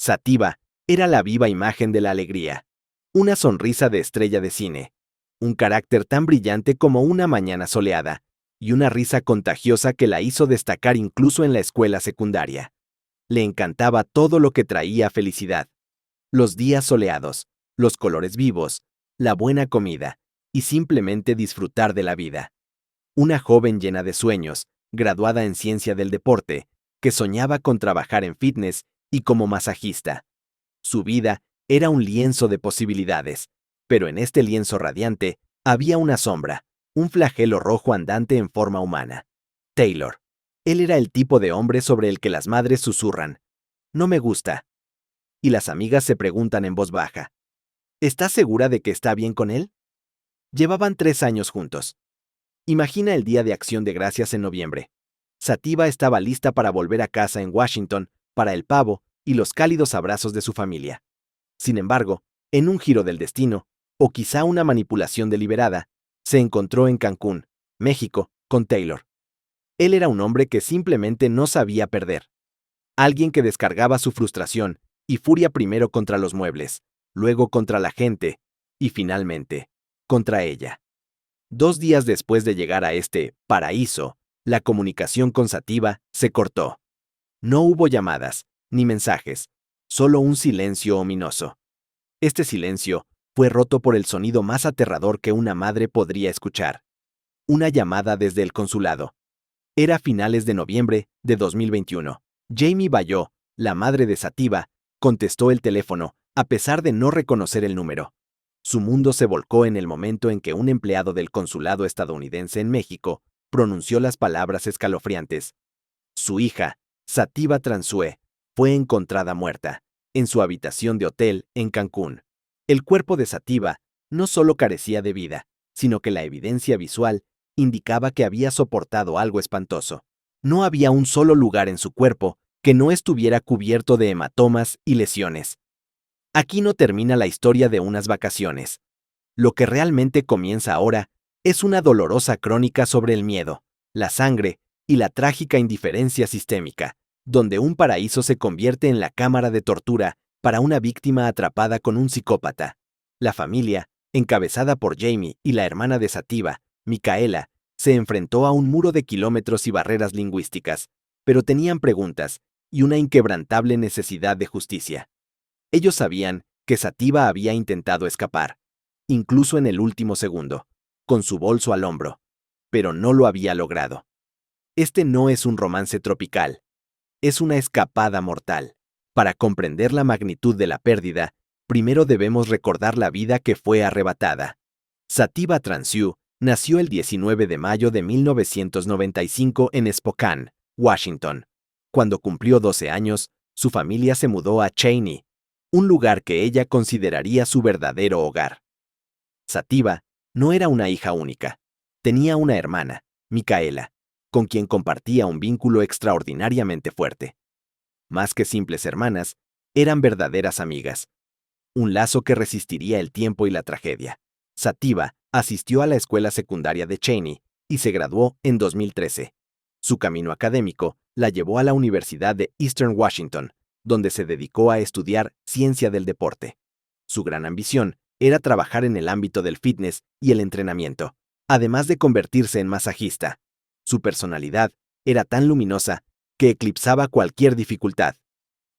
Sativa era la viva imagen de la alegría, una sonrisa de estrella de cine, un carácter tan brillante como una mañana soleada, y una risa contagiosa que la hizo destacar incluso en la escuela secundaria. Le encantaba todo lo que traía felicidad. Los días soleados, los colores vivos, la buena comida, y simplemente disfrutar de la vida. Una joven llena de sueños, graduada en ciencia del deporte, que soñaba con trabajar en fitness y como masajista. Su vida era un lienzo de posibilidades, pero en este lienzo radiante había una sombra, un flagelo rojo andante en forma humana. Taylor. Él era el tipo de hombre sobre el que las madres susurran: "No me gusta". Y las amigas se preguntan en voz baja: ¿estás segura de que está bien con él? Llevaban 3 años juntos. Imagina el Día de Acción de Gracias en noviembre. Sativa estaba lista para volver a casa en Washington, para el pavo y los cálidos abrazos de su familia. Sin embargo, en un giro del destino, o quizá una manipulación deliberada, se encontró en Cancún, México, con Taylor. Él era un hombre que simplemente no sabía perder. Alguien que descargaba su frustración y furia primero contra los muebles, luego contra la gente y finalmente contra ella. 2 días después de llegar a este paraíso, la comunicación con Sativa se cortó. No hubo llamadas ni mensajes, solo un silencio ominoso. Este silencio fue roto por el sonido más aterrador que una madre podría escuchar. Una llamada desde el consulado. Era finales de noviembre de 2021. Jamie Bayó, la madre de Sativa, contestó el teléfono, a pesar de no reconocer el número. Su mundo se volcó en el momento en que un empleado del consulado estadounidense en México pronunció las palabras escalofriantes. Su hija, Sativa Transue, fue encontrada muerta, en su habitación de hotel en Cancún. El cuerpo de Sativa no solo carecía de vida, sino que la evidencia visual indicaba que había soportado algo espantoso. No había un solo lugar en su cuerpo que no estuviera cubierto de hematomas y lesiones. Aquí no termina la historia de unas vacaciones. Lo que realmente comienza ahora es una dolorosa crónica sobre el miedo, la sangre y la trágica indiferencia sistémica, donde un paraíso se convierte en la cámara de tortura para una víctima atrapada con un psicópata. La familia, encabezada por Jamie y la hermana de Sativa, Micaela, se enfrentó a un muro de kilómetros y barreras lingüísticas, pero tenían preguntas y una inquebrantable necesidad de justicia. Ellos sabían que Sativa había intentado escapar, incluso en el último segundo, con su bolso al hombro, pero no lo había logrado. Este no es un romance tropical, es una escapada mortal. Para comprender la magnitud de la pérdida, primero debemos recordar la vida que fue arrebatada. Sativa Transue nació el 19 de mayo de 1995 en Spokane, Washington. Cuando cumplió 12 años, su familia se mudó a Cheney, un lugar que ella consideraría su verdadero hogar. Sativa no era una hija única. Tenía una hermana, Micaela, con quien compartía un vínculo extraordinariamente fuerte. Más que simples hermanas, eran verdaderas amigas. Un lazo que resistiría el tiempo y la tragedia. Sativa asistió a la escuela secundaria de Cheney y se graduó en 2013. Su camino académico la llevó a la Universidad de Eastern Washington, donde se dedicó a estudiar ciencia del deporte. Su gran ambición era trabajar en el ámbito del fitness y el entrenamiento, además de convertirse en masajista. Su personalidad era tan luminosa que eclipsaba cualquier dificultad.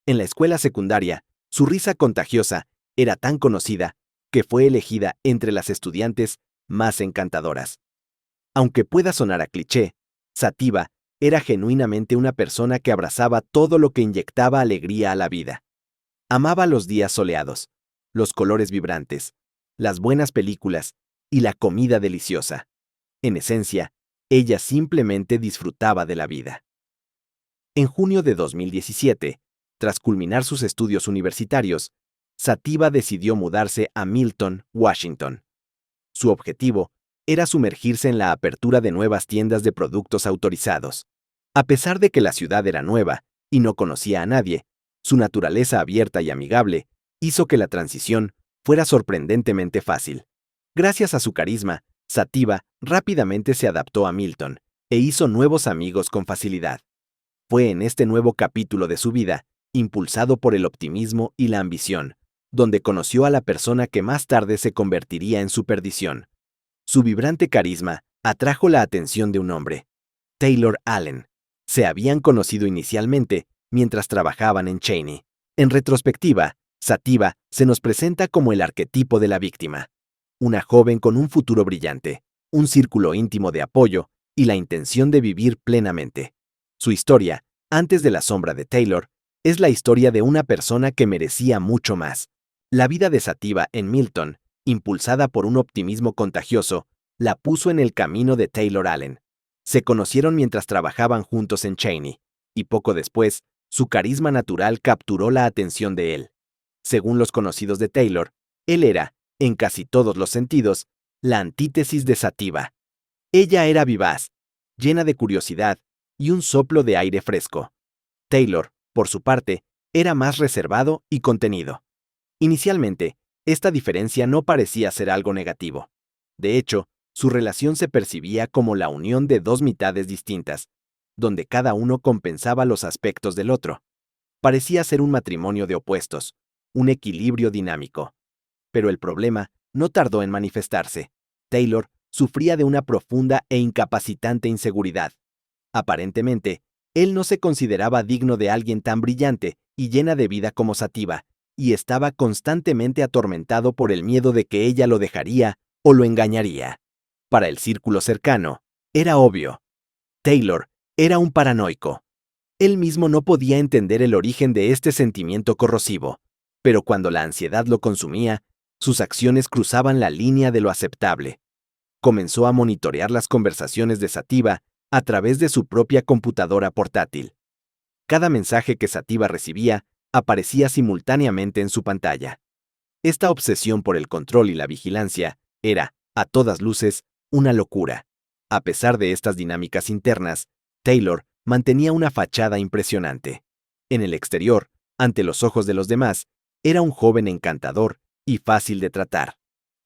En la escuela secundaria, su risa contagiosa era tan conocida que fue elegida entre las estudiantes más encantadoras. Aunque pueda sonar a cliché, Sativa era genuinamente una persona que abrazaba todo lo que inyectaba alegría a la vida. Amaba los días soleados, los colores vibrantes, las buenas películas y la comida deliciosa. En esencia, ella simplemente disfrutaba de la vida. En junio de 2017, tras culminar sus estudios universitarios, Sativa decidió mudarse a Milton, Washington. Su objetivo era sumergirse en la apertura de nuevas tiendas de productos autorizados. A pesar de que la ciudad era nueva y no conocía a nadie, su naturaleza abierta y amigable hizo que la transición fuera sorprendentemente fácil. Gracias a su carisma, Sativa rápidamente se adaptó a Milton e hizo nuevos amigos con facilidad. Fue en este nuevo capítulo de su vida impulsado por el optimismo y la ambición, donde conoció a la persona que más tarde se convertiría en su perdición. Su vibrante carisma atrajo la atención de un hombre, Taylor Allen. Se habían conocido inicialmente mientras trabajaban en Cheney. En retrospectiva, Sativa se nos presenta como el arquetipo de la víctima. Una joven con un futuro brillante, un círculo íntimo de apoyo y la intención de vivir plenamente. Su historia, antes de la sombra de Taylor, es la historia de una persona que merecía mucho más. La vida de Sativa en Milton, impulsada por un optimismo contagioso, la puso en el camino de Taylor Allen. Se conocieron mientras trabajaban juntos en Cheney, y poco después, su carisma natural capturó la atención de él. Según los conocidos de Taylor, él era, en casi todos los sentidos, la antítesis de Sativa. Ella era vivaz, llena de curiosidad y un soplo de aire fresco. Taylor, por su parte, era más reservado y contenido. Inicialmente, esta diferencia no parecía ser algo negativo. De hecho, su relación se percibía como la unión de dos mitades distintas, donde cada uno compensaba los aspectos del otro. Parecía ser un matrimonio de opuestos, un equilibrio dinámico. Pero el problema no tardó en manifestarse. Taylor sufría de una profunda e incapacitante inseguridad. Aparentemente, él no se consideraba digno de alguien tan brillante y llena de vida como Sativa, y estaba constantemente atormentado por el miedo de que ella lo dejaría o lo engañaría. Para el círculo cercano, era obvio. Taylor era un paranoico. Él mismo no podía entender el origen de este sentimiento corrosivo, pero cuando la ansiedad lo consumía, sus acciones cruzaban la línea de lo aceptable. Comenzó a monitorear las conversaciones de Sativa a través de su propia computadora portátil. Cada mensaje que Sativa recibía aparecía simultáneamente en su pantalla. Esta obsesión por el control y la vigilancia era, a todas luces, una locura. A pesar de estas dinámicas internas, Taylor mantenía una fachada impresionante. En el exterior, ante los ojos de los demás, era un joven encantador y fácil de tratar.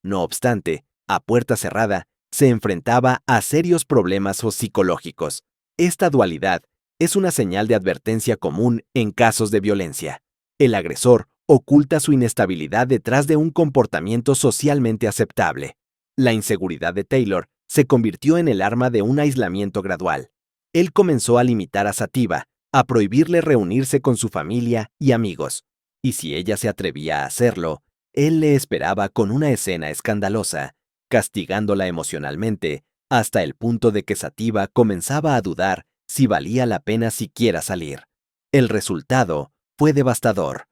No obstante, a puerta cerrada, se enfrentaba a serios problemas psicológicos. Esta dualidad es una señal de advertencia común en casos de violencia. El agresor oculta su inestabilidad detrás de un comportamiento socialmente aceptable. La inseguridad de Taylor se convirtió en el arma de un aislamiento gradual. Él comenzó a limitar a Sativa, a prohibirle reunirse con su familia y amigos. Y si ella se atrevía a hacerlo, él le esperaba con una escena escandalosa, castigándola emocionalmente, hasta el punto de que Sativa comenzaba a dudar si valía la pena siquiera salir. El resultado fue devastador.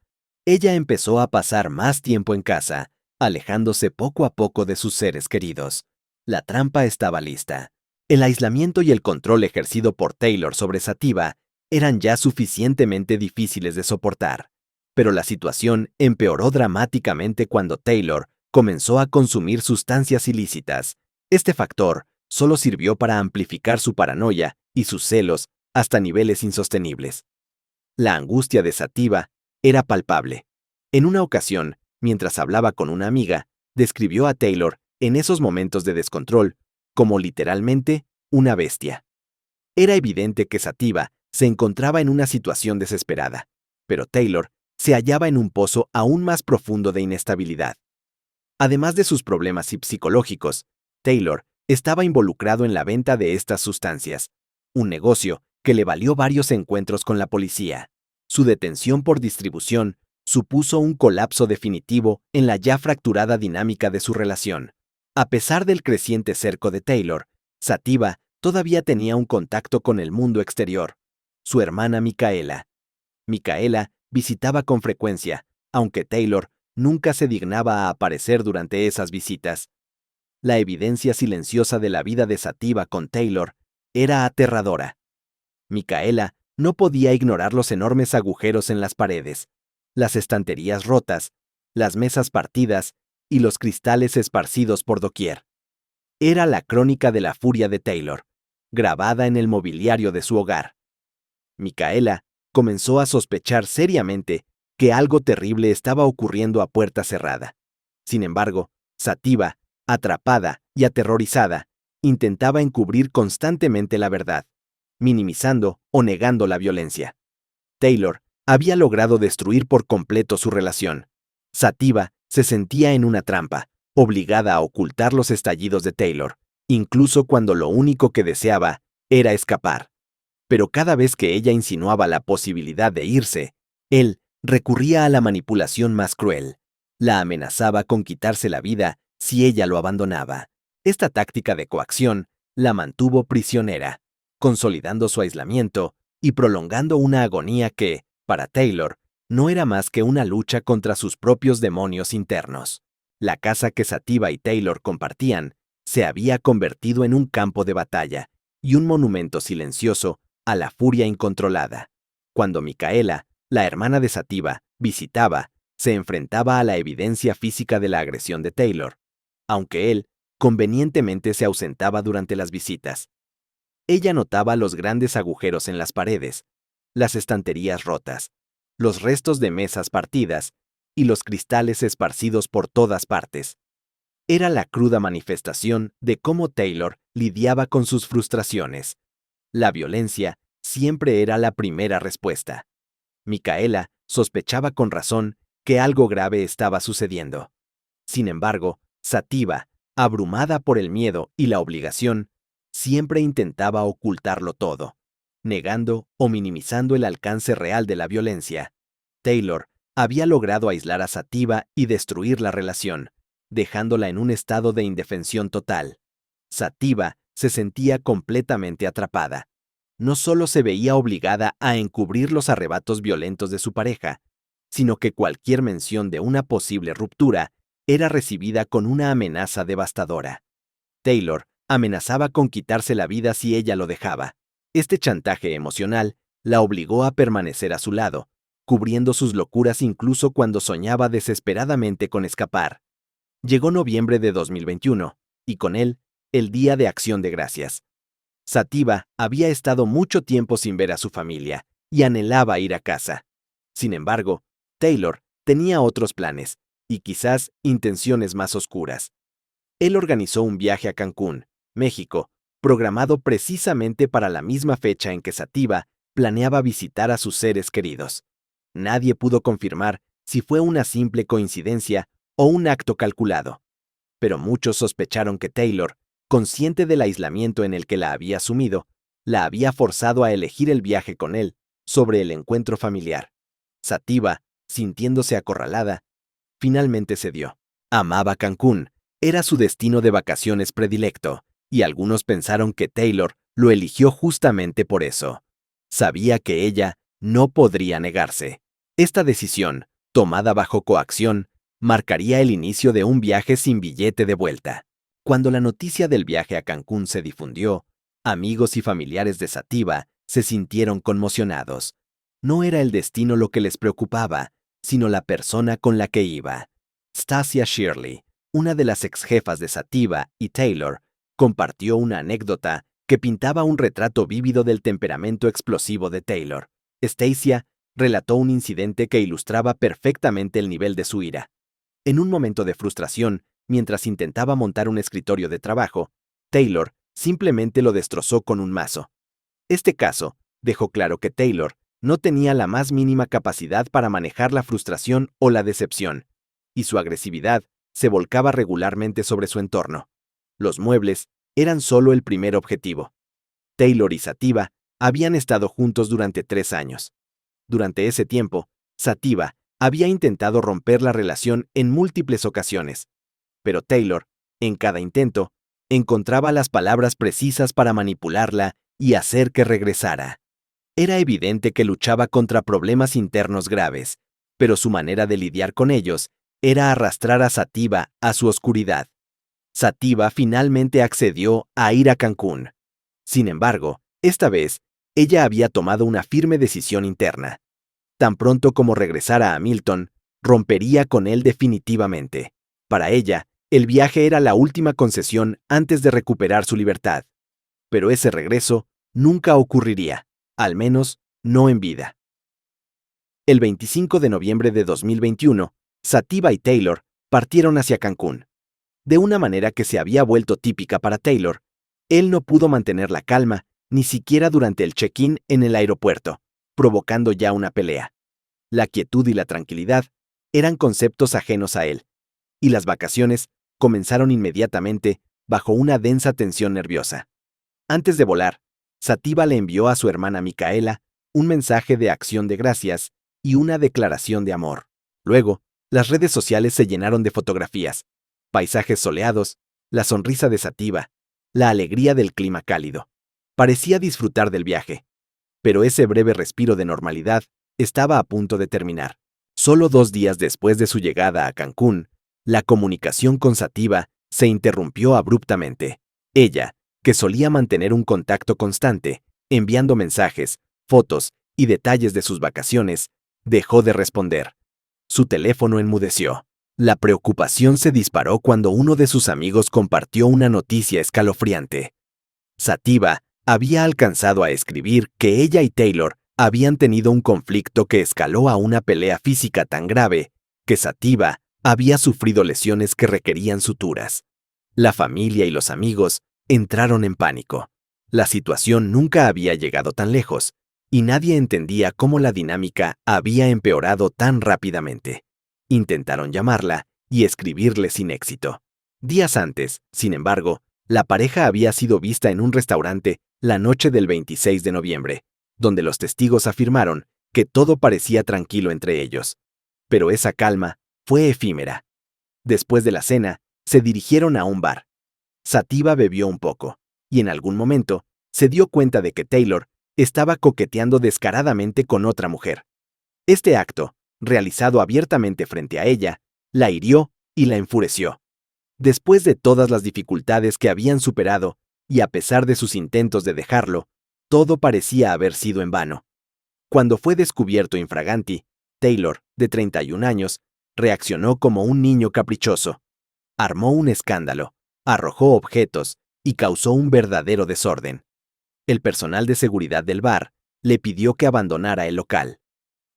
Ella empezó a pasar más tiempo en casa, alejándose poco a poco de sus seres queridos. La trampa estaba lista. El aislamiento y el control ejercido por Taylor sobre Sativa eran ya suficientemente difíciles de soportar. Pero la situación empeoró dramáticamente cuando Taylor comenzó a consumir sustancias ilícitas. Este factor solo sirvió para amplificar su paranoia y sus celos hasta niveles insostenibles. La angustia de Sativa era palpable. En una ocasión, mientras hablaba con una amiga, describió a Taylor, en esos momentos de descontrol, como literalmente una bestia. Era evidente que Sativa se encontraba en una situación desesperada, pero Taylor se hallaba en un pozo aún más profundo de inestabilidad. Además de sus problemas psicológicos, Taylor estaba involucrado en la venta de estas sustancias, un negocio que le valió varios encuentros con la policía. Su detención por distribución supuso un colapso definitivo en la ya fracturada dinámica de su relación. A pesar del creciente cerco de Taylor, Sativa todavía tenía un contacto con el mundo exterior. Su hermana Micaela. Micaela visitaba con frecuencia, aunque Taylor nunca se dignaba a aparecer durante esas visitas. La evidencia silenciosa de la vida de Sativa con Taylor era aterradora. Micaela no podía ignorar los enormes agujeros en las paredes, las estanterías rotas, las mesas partidas y los cristales esparcidos por doquier. Era la crónica de la furia de Taylor, grabada en el mobiliario de su hogar. Micaela comenzó a sospechar seriamente que algo terrible estaba ocurriendo a puerta cerrada. Sin embargo, Sativa, atrapada y aterrorizada, intentaba encubrir constantemente la verdad, minimizando o negando la violencia. Taylor había logrado destruir por completo su relación. Sativa se sentía en una trampa, obligada a ocultar los estallidos de Taylor, incluso cuando lo único que deseaba era escapar. Pero cada vez que ella insinuaba la posibilidad de irse, él recurría a la manipulación más cruel. La amenazaba con quitarse la vida si ella lo abandonaba. Esta táctica de coacción la mantuvo prisionera, consolidando su aislamiento y prolongando una agonía que, para Taylor, no era más que una lucha contra sus propios demonios internos. La casa que Sativa y Taylor compartían se había convertido en un campo de batalla y un monumento silencioso a la furia incontrolada. Cuando Micaela, la hermana de Sativa, visitaba, se enfrentaba a la evidencia física de la agresión de Taylor, aunque él convenientemente se ausentaba durante las visitas. Ella notaba los grandes agujeros en las paredes, las estanterías rotas, los restos de mesas partidas y los cristales esparcidos por todas partes. Era la cruda manifestación de cómo Taylor lidiaba con sus frustraciones. La violencia siempre era la primera respuesta. Micaela sospechaba con razón que algo grave estaba sucediendo. Sin embargo, Sativa, abrumada por el miedo y la obligación, siempre intentaba ocultarlo todo, negando o minimizando el alcance real de la violencia. Taylor había logrado aislar a Sativa y destruir la relación, dejándola en un estado de indefensión total. Sativa se sentía completamente atrapada. No solo se veía obligada a encubrir los arrebatos violentos de su pareja, sino que cualquier mención de una posible ruptura era recibida con una amenaza devastadora. Taylor amenazaba con quitarse la vida si ella lo dejaba. Este chantaje emocional la obligó a permanecer a su lado, cubriendo sus locuras incluso cuando soñaba desesperadamente con escapar. Llegó noviembre de 2021, y con él, el Día de Acción de Gracias. Sativa había estado mucho tiempo sin ver a su familia y anhelaba ir a casa. Sin embargo, Taylor tenía otros planes y quizás intenciones más oscuras. Él organizó un viaje a Cancún, México, programado precisamente para la misma fecha en que Sativa planeaba visitar a sus seres queridos. Nadie pudo confirmar si fue una simple coincidencia o un acto calculado, pero muchos sospecharon que Taylor, consciente del aislamiento en el que la había sumido, la había forzado a elegir el viaje con él sobre el encuentro familiar. Sativa, sintiéndose acorralada, finalmente cedió. Amaba Cancún, era su destino de vacaciones predilecto, y algunos pensaron que Taylor lo eligió justamente por eso. Sabía que ella no podría negarse. Esta decisión, tomada bajo coacción, marcaría el inicio de un viaje sin billete de vuelta. Cuando la noticia del viaje a Cancún se difundió, amigos y familiares de Sativa se sintieron conmocionados. No era el destino lo que les preocupaba, sino la persona con la que iba. Stacia Shirley, una de las exjefas de Sativa y Taylor, compartió una anécdota que pintaba un retrato vívido del temperamento explosivo de Taylor. Stacia relató un incidente que ilustraba perfectamente el nivel de su ira. En un momento de frustración, mientras intentaba montar un escritorio de trabajo, Taylor simplemente lo destrozó con un mazo. Este caso dejó claro que Taylor no tenía la más mínima capacidad para manejar la frustración o la decepción, y su agresividad se volcaba regularmente sobre su entorno. Los muebles eran solo el primer objetivo. Taylor y Sativa habían estado juntos durante 3 años. Durante ese tiempo, Sativa había intentado romper la relación en múltiples ocasiones, pero Taylor, en cada intento, encontraba las palabras precisas para manipularla y hacer que regresara. Era evidente que luchaba contra problemas internos graves, pero su manera de lidiar con ellos era arrastrar a Sativa a su oscuridad. Sativa finalmente accedió a ir a Cancún. Sin embargo, esta vez, ella había tomado una firme decisión interna. Tan pronto como regresara a Milton, rompería con él definitivamente. Para ella, el viaje era la última concesión antes de recuperar su libertad. Pero ese regreso nunca ocurriría, al menos no en vida. El 25 de noviembre de 2021, Sativa y Taylor partieron hacia Cancún. De una manera que se había vuelto típica para Taylor, él no pudo mantener la calma, ni siquiera durante el check-in en el aeropuerto, provocando ya una pelea. La quietud y la tranquilidad eran conceptos ajenos a él, y las vacaciones comenzaron inmediatamente bajo una densa tensión nerviosa. Antes de volar, Sativa le envió a su hermana Micaela un mensaje de acción de gracias y una declaración de amor. Luego, las redes sociales se llenaron de fotografías, paisajes soleados, la sonrisa de Sativa, la alegría del clima cálido. Parecía disfrutar del viaje, pero ese breve respiro de normalidad estaba a punto de terminar. Solo 2 días después de su llegada a Cancún, la comunicación con Sativa se interrumpió abruptamente. Ella, que solía mantener un contacto constante, enviando mensajes, fotos y detalles de sus vacaciones, dejó de responder. Su teléfono enmudeció. La preocupación se disparó cuando uno de sus amigos compartió una noticia escalofriante. Sativa había alcanzado a escribir que ella y Taylor habían tenido un conflicto que escaló a una pelea física tan grave que Sativa había sufrido lesiones que requerían suturas. La familia y los amigos entraron en pánico. La situación nunca había llegado tan lejos, y nadie entendía cómo la dinámica había empeorado tan rápidamente. Intentaron llamarla y escribirle sin éxito. Días antes, sin embargo, la pareja había sido vista en un restaurante la noche del 26 de noviembre, donde los testigos afirmaron que todo parecía tranquilo entre ellos. Pero esa calma fue efímera. Después de la cena, se dirigieron a un bar. Sativa bebió un poco, y en algún momento se dio cuenta de que Taylor estaba coqueteando descaradamente con otra mujer. Este acto, realizado abiertamente frente a ella, la hirió y la enfureció. Después de todas las dificultades que habían superado, y a pesar de sus intentos de dejarlo, todo parecía haber sido en vano. Cuando fue descubierto infraganti, Taylor, de 31 años, reaccionó como un niño caprichoso. Armó un escándalo, arrojó objetos y causó un verdadero desorden. El personal de seguridad del bar le pidió que abandonara el local.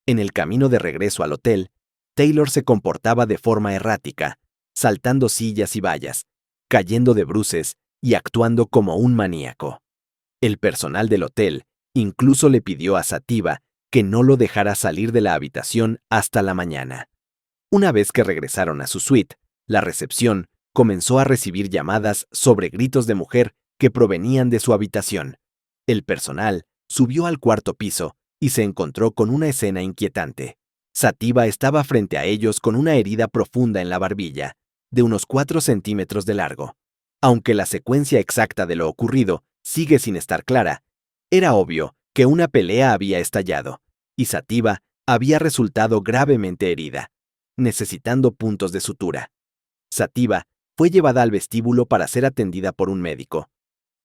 En el camino de regreso al hotel, Taylor se comportaba de forma errática, saltando sillas y vallas, cayendo de bruces y actuando como un maníaco. El personal del hotel incluso le pidió a Sativa que no lo dejara salir de la habitación hasta la mañana. Una vez que regresaron a su suite, la recepción comenzó a recibir llamadas sobre gritos de mujer que provenían de su habitación. El personal subió al cuarto piso y se encontró con una escena inquietante. Sativa estaba frente a ellos con una herida profunda en la barbilla, de unos 4 centímetros de largo. Aunque la secuencia exacta de lo ocurrido sigue sin estar clara, era obvio que una pelea había estallado, y Sativa había resultado gravemente herida, necesitando puntos de sutura. Sativa fue llevada al vestíbulo para ser atendida por un médico.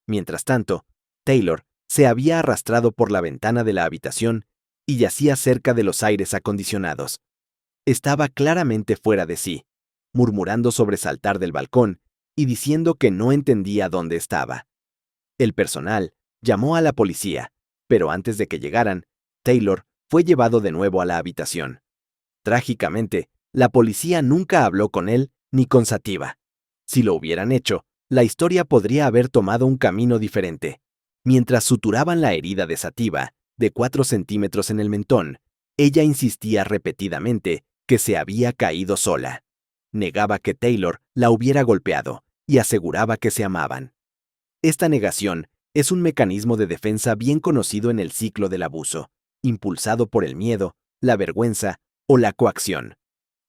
Mientras tanto, Taylor se había arrastrado por la ventana de la habitación y yacía cerca de los aires acondicionados. Estaba claramente fuera de sí, murmurando sobre saltar del balcón y diciendo que no entendía dónde estaba. El personal llamó a la policía, pero antes de que llegaran, Taylor fue llevado de nuevo a la habitación. Trágicamente, la policía nunca habló con él ni con Sativa. Si lo hubieran hecho, la historia podría haber tomado un camino diferente. Mientras suturaban la herida de Sativa, de 4 centímetros en el mentón, ella insistía repetidamente que se había caído sola. Negaba que Taylor la hubiera golpeado y aseguraba que se amaban. Esta negación es un mecanismo de defensa bien conocido en el ciclo del abuso, impulsado por el miedo, la vergüenza o la coacción.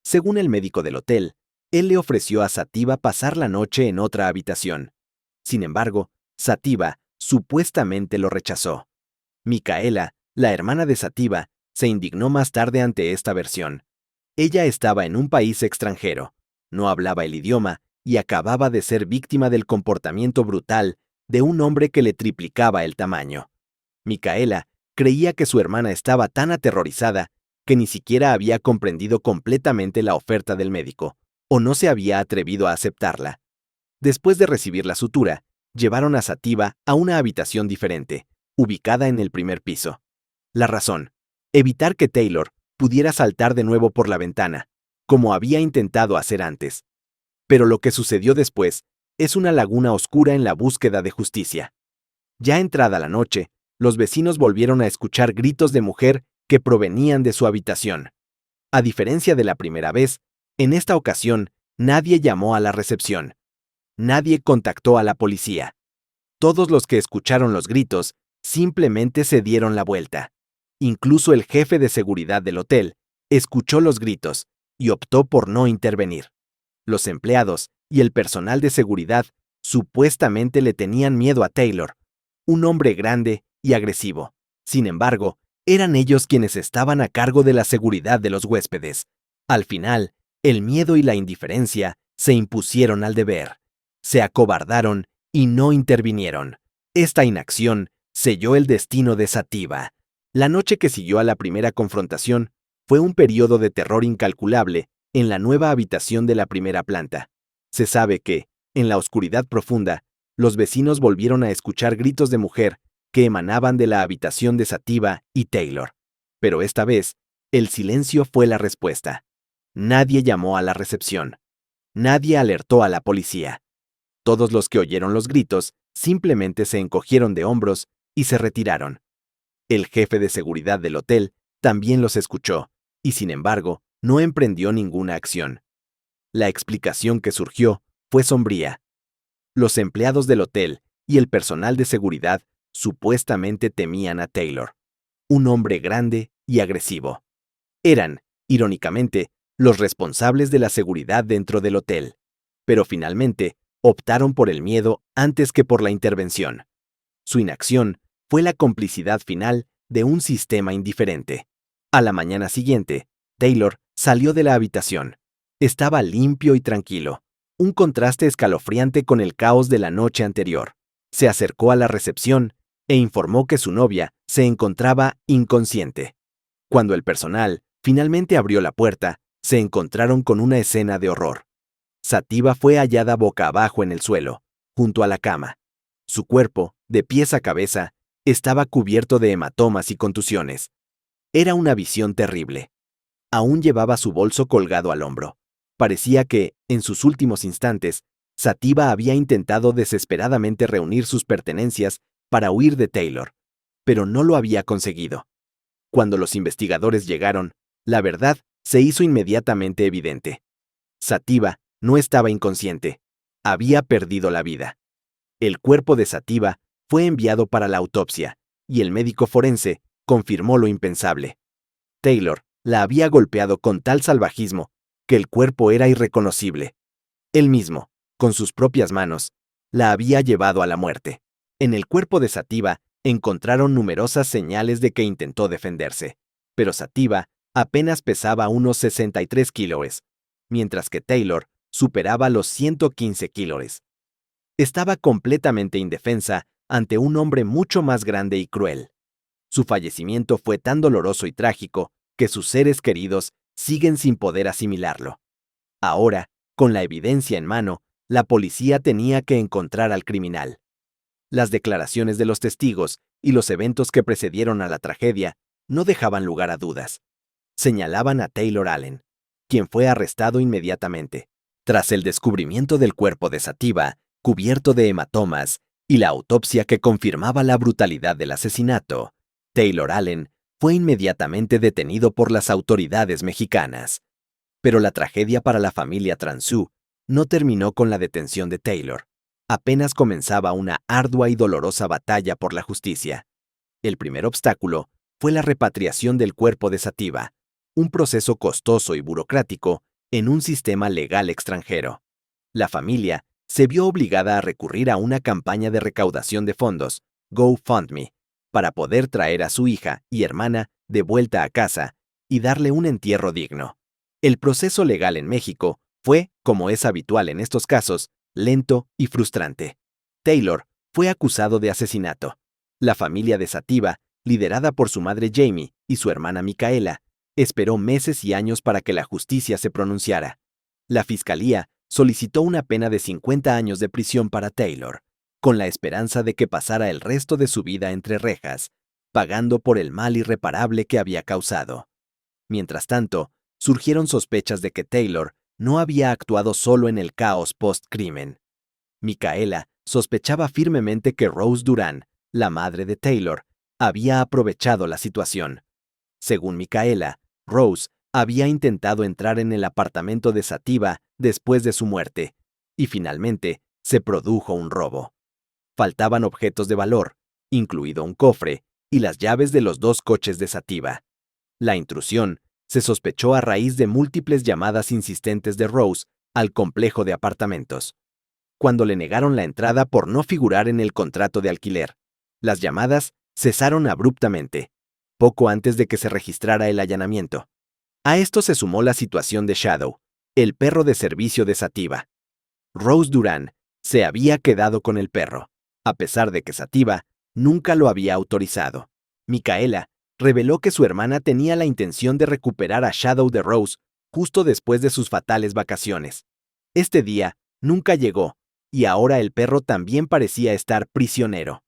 Según el médico del hotel, él le ofreció a Sativa pasar la noche en otra habitación. Sin embargo, Sativa supuestamente lo rechazó. Micaela, la hermana de Sativa, se indignó más tarde ante esta versión. Ella estaba en un país extranjero, no hablaba el idioma y acababa de ser víctima del comportamiento brutal de un hombre que le triplicaba el tamaño. Micaela creía que su hermana estaba tan aterrorizada que ni siquiera había comprendido completamente la oferta del médico, o no se había atrevido a aceptarla. Después de recibir la sutura, llevaron a Sativa a una habitación diferente, ubicada en el primer piso. La razón: evitar que Taylor pudiera saltar de nuevo por la ventana, como había intentado hacer antes. Pero lo que sucedió después es una laguna oscura en la búsqueda de justicia. Ya entrada la noche, los vecinos volvieron a escuchar gritos de mujer que provenían de su habitación. A diferencia de la primera vez, en esta ocasión nadie llamó a la recepción. Nadie contactó a la policía. Todos los que escucharon los gritos simplemente se dieron la vuelta. Incluso el jefe de seguridad del hotel escuchó los gritos y optó por no intervenir. Los empleados y el personal de seguridad supuestamente le tenían miedo a Taylor, un hombre grande y agresivo. Sin embargo, eran ellos quienes estaban a cargo de la seguridad de los huéspedes. Al final, el miedo y la indiferencia se impusieron al deber. Se acobardaron y no intervinieron. Esta inacción selló el destino de Sativa. La noche que siguió a la primera confrontación fue un periodo de terror incalculable en la nueva habitación de la primera planta. Se sabe que, en la oscuridad profunda, los vecinos volvieron a escuchar gritos de mujer que emanaban de la habitación de Sativa y Taylor. Pero esta vez, el silencio fue la respuesta. Nadie llamó a la recepción. Nadie alertó a la policía. Todos los que oyeron los gritos simplemente se encogieron de hombros y se retiraron. El jefe de seguridad del hotel también los escuchó, y sin embargo, no emprendió ninguna acción. La explicación que surgió fue sombría. Los empleados del hotel y el personal de seguridad supuestamente temían a Taylor, un hombre grande y agresivo. Eran, irónicamente, los responsables de la seguridad dentro del hotel, pero finalmente optaron por el miedo antes que por la intervención. Su inacción fue la complicidad final de un sistema indiferente. A la mañana siguiente, Taylor salió de la habitación. Estaba limpio y tranquilo, un contraste escalofriante con el caos de la noche anterior. Se acercó a la recepción e informó que su novia se encontraba inconsciente. Cuando el personal finalmente abrió la puerta, se encontraron con una escena de horror. Sativa fue hallada boca abajo en el suelo, junto a la cama. Su cuerpo, de pies a cabeza, estaba cubierto de hematomas y contusiones. Era una visión terrible. Aún llevaba su bolso colgado al hombro. Parecía que, en sus últimos instantes, Sativa había intentado desesperadamente reunir sus pertenencias para huir de Taylor, pero no lo había conseguido. Cuando los investigadores llegaron, la verdad se hizo inmediatamente evidente. Sativa no estaba inconsciente, había perdido la vida. El cuerpo de Sativa fue enviado para la autopsia, y el médico forense confirmó lo impensable. Taylor la había golpeado con tal salvajismo que el cuerpo era irreconocible. Él mismo, con sus propias manos, la había llevado a la muerte. En el cuerpo de Sativa encontraron numerosas señales de que intentó defenderse, pero Sativa apenas pesaba unos 63 kilos, mientras que Taylor superaba los 115 kilos. Estaba completamente indefensa ante un hombre mucho más grande y cruel. Su fallecimiento fue tan doloroso y trágico que sus seres queridos siguen sin poder asimilarlo. Ahora, con la evidencia en mano, la policía tenía que encontrar al criminal. Las declaraciones de los testigos y los eventos que precedieron a la tragedia no dejaban lugar a dudas. Señalaban a Taylor Allen, quien fue arrestado inmediatamente. Tras el descubrimiento del cuerpo de Sativa, cubierto de hematomas, y la autopsia que confirmaba la brutalidad del asesinato, Taylor Allen fue inmediatamente detenido por las autoridades mexicanas. Pero la tragedia para la familia Transú no terminó con la detención de Taylor. Apenas comenzaba una ardua y dolorosa batalla por la justicia. El primer obstáculo fue la repatriación del cuerpo de Sativa, un proceso costoso y burocrático en un sistema legal extranjero. La familia se vio obligada a recurrir a una campaña de recaudación de fondos, GoFundMe, para poder traer a su hija y hermana de vuelta a casa y darle un entierro digno. El proceso legal en México fue, como es habitual en estos casos, lento y frustrante. Taylor fue acusado de asesinato. La familia de Sativa, liderada por su madre Jamie y su hermana Micaela, esperó meses y años para que la justicia se pronunciara. La fiscalía solicitó una pena de 50 años de prisión para Taylor, con la esperanza de que pasara el resto de su vida entre rejas, pagando por el mal irreparable que había causado. Mientras tanto, surgieron sospechas de que Taylor no había actuado solo en el caos post-crimen. Micaela sospechaba firmemente que Rose Duran, la madre de Taylor, había aprovechado la situación. Según Micaela, Rose había intentado entrar en el apartamento de Sativa después de su muerte, y finalmente se produjo un robo. Faltaban objetos de valor, incluido un cofre y las llaves de los 2 coches de Sativa. La intrusión se sospechó a raíz de múltiples llamadas insistentes de Rose al complejo de apartamentos. Cuando le negaron la entrada por no figurar en el contrato de alquiler, las llamadas cesaron abruptamente, poco antes de que se registrara el allanamiento. A esto se sumó la situación de Shadow, el perro de servicio de Sativa. Rose Duran se había quedado con el perro, a pesar de que Sativa nunca lo había autorizado. Micaela reveló que su hermana tenía la intención de recuperar a Shadow de Rose justo después de sus fatales vacaciones. Este día nunca llegó, y ahora el perro también parecía estar prisionero.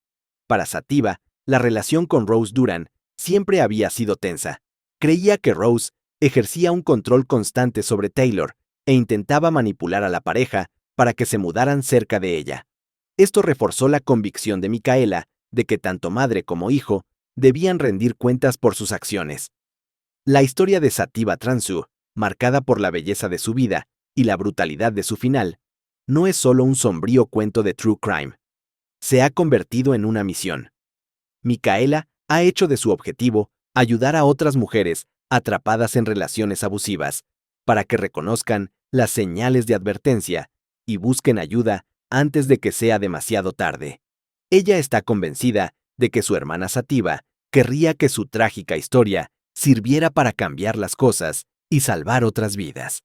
Para Sativa, la relación con Rose Duran siempre había sido tensa. Creía que Rose ejercía un control constante sobre Taylor e intentaba manipular a la pareja para que se mudaran cerca de ella. Esto reforzó la convicción de Micaela de que tanto madre como hijo debían rendir cuentas por sus acciones. La historia de Sativa Transu, marcada por la belleza de su vida y la brutalidad de su final, no es solo un sombrío cuento de true crime. Se ha convertido en una misión. Micaela ha hecho de su objetivo ayudar a otras mujeres atrapadas en relaciones abusivas, para que reconozcan las señales de advertencia y busquen ayuda antes de que sea demasiado tarde. Ella está convencida de que su hermana Sativa querría que su trágica historia sirviera para cambiar las cosas y salvar otras vidas.